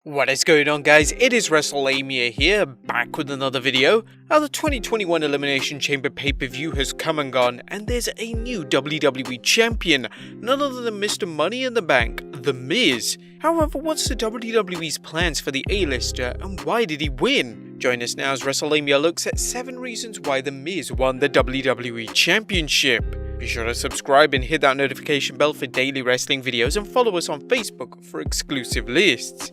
What is going on, guys? It is Wrestlelamia here, back with another video. Now, the 2021 Elimination Chamber pay-per-view has come and gone, and there's a new WWE Champion, none other than Mr. Money in the Bank, The Miz. However, what's the WWE's plans for the A-lister, and why did he win? Join us now as Wrestlelamia looks at 7 reasons why The Miz won the WWE Championship. Be sure to subscribe and hit that notification bell for daily wrestling videos, and follow us on Facebook for exclusive lists.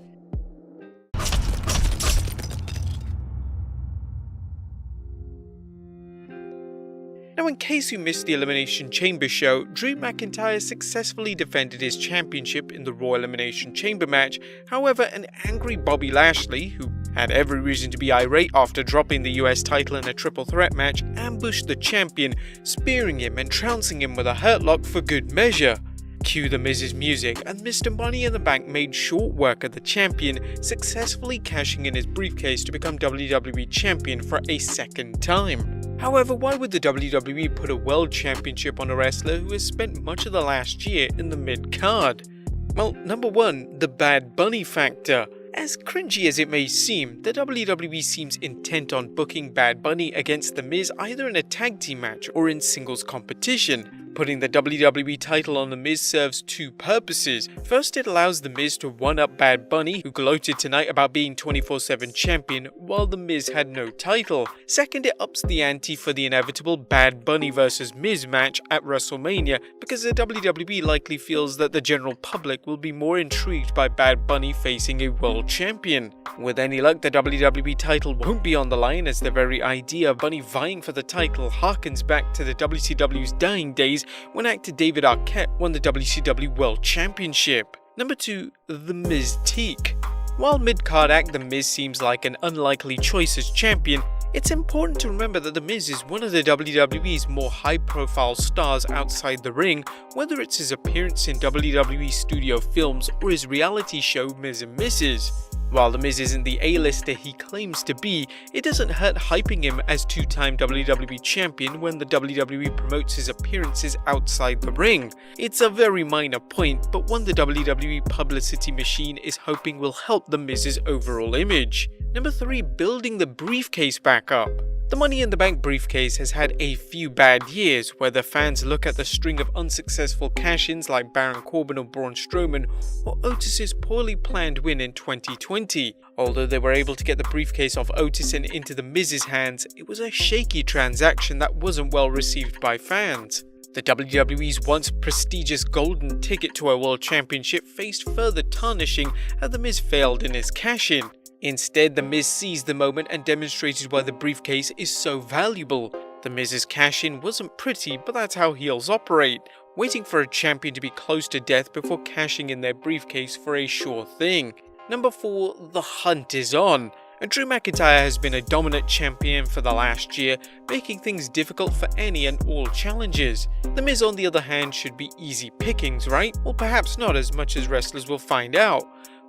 Now, in case you missed the Elimination Chamber show, Drew McIntyre successfully defended his championship in the Raw Elimination Chamber match. However, an angry Bobby Lashley, who had every reason to be irate after dropping the US title in a triple threat match, ambushed the champion, spearing him and trouncing him with a hurt lock for good measure. Cue the Miz's music, and Mr. Money in the Bank made short work of the champion, successfully cashing in his briefcase to become WWE Champion for a second time. However, why would the WWE put a World Championship on a wrestler who has spent much of the last year in the mid-card? Well, number 1, the Bad Bunny factor. As cringy as it may seem, the WWE seems intent on booking Bad Bunny against The Miz either in a tag team match or in singles competition. Putting the WWE title on The Miz serves 2 purposes. First, it allows The Miz to one-up Bad Bunny, who gloated tonight about being 24/7 champion while The Miz had no title. Second, it ups the ante for the inevitable Bad Bunny vs Miz match at WrestleMania, because the WWE likely feels that the general public will be more intrigued by Bad Bunny facing a world champion. With any luck, the WWE title won't be on the line, as the very idea of Bunny vying for the title harkens back to the WCW's dying days when actor David Arquette won the WCW World Championship. Number 2, the mystique. While mid-card act The Miz seems like an unlikely choice as champion, it's important to remember that The Miz is one of the WWE's more high-profile stars outside the ring, whether it's his appearance in WWE studio films or his reality show Miz and Mrs. While The Miz isn't the A-lister he claims to be, it doesn't hurt hyping him as 2-time WWE Champion when the WWE promotes his appearances outside the ring. It's a very minor point, but one the WWE publicity machine is hoping will help The Miz's overall image. Number 3, building the briefcase back up. The Money in the Bank briefcase has had a few bad years, whether fans look at the string of unsuccessful cash-ins like Baron Corbin or Braun Strowman, or Otis's poorly planned win in 2020. Although they were able to get the briefcase off Otis and into the Miz's hands, it was a shaky transaction that wasn't well received by fans. The WWE's once prestigious golden ticket to a world championship faced further tarnishing as The Miz failed in his cash-in. Instead, The Miz seized the moment and demonstrated why the briefcase is so valuable. The Miz's cash-in wasn't pretty, but that's how heels operate, waiting for a champion to be close to death before cashing in their briefcase for a sure thing. Number 4, the hunt is on. And Drew McIntyre has been a dominant champion for the last year, making things difficult for any and all challengers. The Miz, on the other hand, should be easy pickings, right? Well, perhaps not, as much as wrestlers will find out.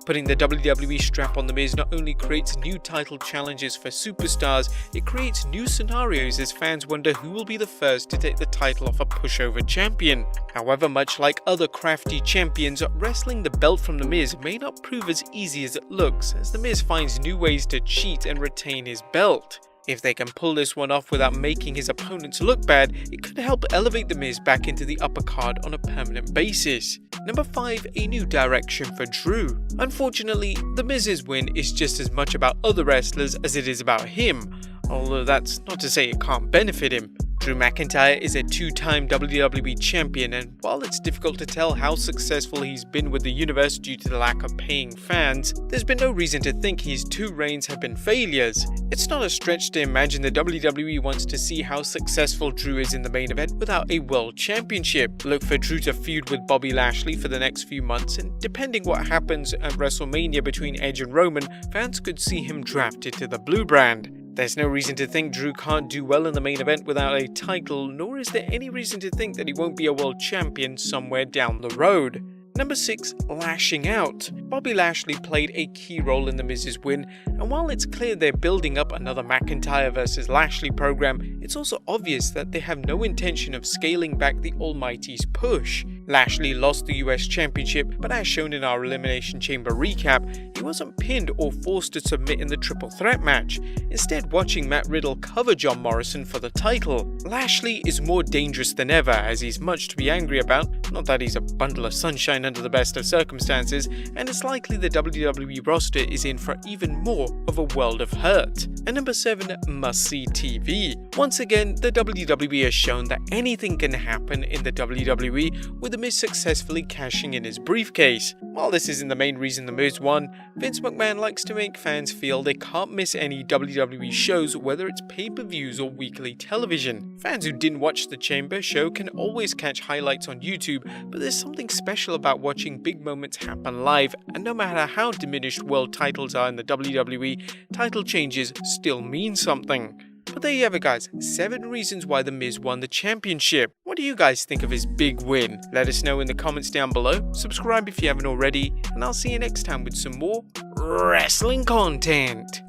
Putting the WWE strap on The Miz not only creates new title challenges for superstars, it creates new scenarios as fans wonder who will be the first to take the title off a pushover champion. However, much like other crafty champions, wrestling the belt from The Miz may not prove as easy as it looks, as The Miz finds new ways to cheat and retain his belt. If they can pull this one off without making his opponents look bad, it could help elevate The Miz back into the upper card on a permanent basis. Number 5, a new direction for Drew. Unfortunately, The Miz's win is just as much about other wrestlers as it is about him, although that's not to say it can't benefit him. Drew McIntyre is a 2-time WWE Champion, and while it's difficult to tell how successful he's been with the universe due to the lack of paying fans, there's been no reason to think his 2 reigns have been failures. It's not a stretch to imagine the WWE wants to see how successful Drew is in the main event without a World Championship. Look for Drew to feud with Bobby Lashley for the next few months, and depending what happens at WrestleMania between Edge and Roman, fans could see him drafted to the Blue Brand. There's no reason to think Drew can't do well in the main event without a title, nor is there any reason to think that he won't be a world champion somewhere down the road. Number 6, lashing out. Bobby Lashley played a key role in The Miz's win, and while it's clear they're building up another McIntyre vs Lashley program, it's also obvious that they have no intention of scaling back the Almighty's push. Lashley lost the US Championship, but as shown in our Elimination Chamber recap, he wasn't pinned or forced to submit in the triple threat match, instead watching Matt Riddle cover John Morrison for the title. Lashley is more dangerous than ever, as he's much to be angry about, not that he's a bundle of sunshine under the best of circumstances, and it's likely the WWE roster is in for even more of a world of hurt. And number 7, must-see TV. Once again, the WWE has shown that anything can happen in the WWE, with The Miz successfully cashing in his briefcase. While this isn't the main reason The Miz won, Vince McMahon likes to make fans feel they can't miss any WWE shows, whether it's pay-per-views or weekly television. Fans who didn't watch the Chamber show can always catch highlights on YouTube, but there's something special about watching big moments happen live, and no matter how diminished world titles are in the WWE, title changes still mean something. But there you have it, guys, 7 reasons why The Miz won the championship. What do you guys think of his big win? Let us know in the comments down below, subscribe if you haven't already, and I'll see you next time with some more wrestling content.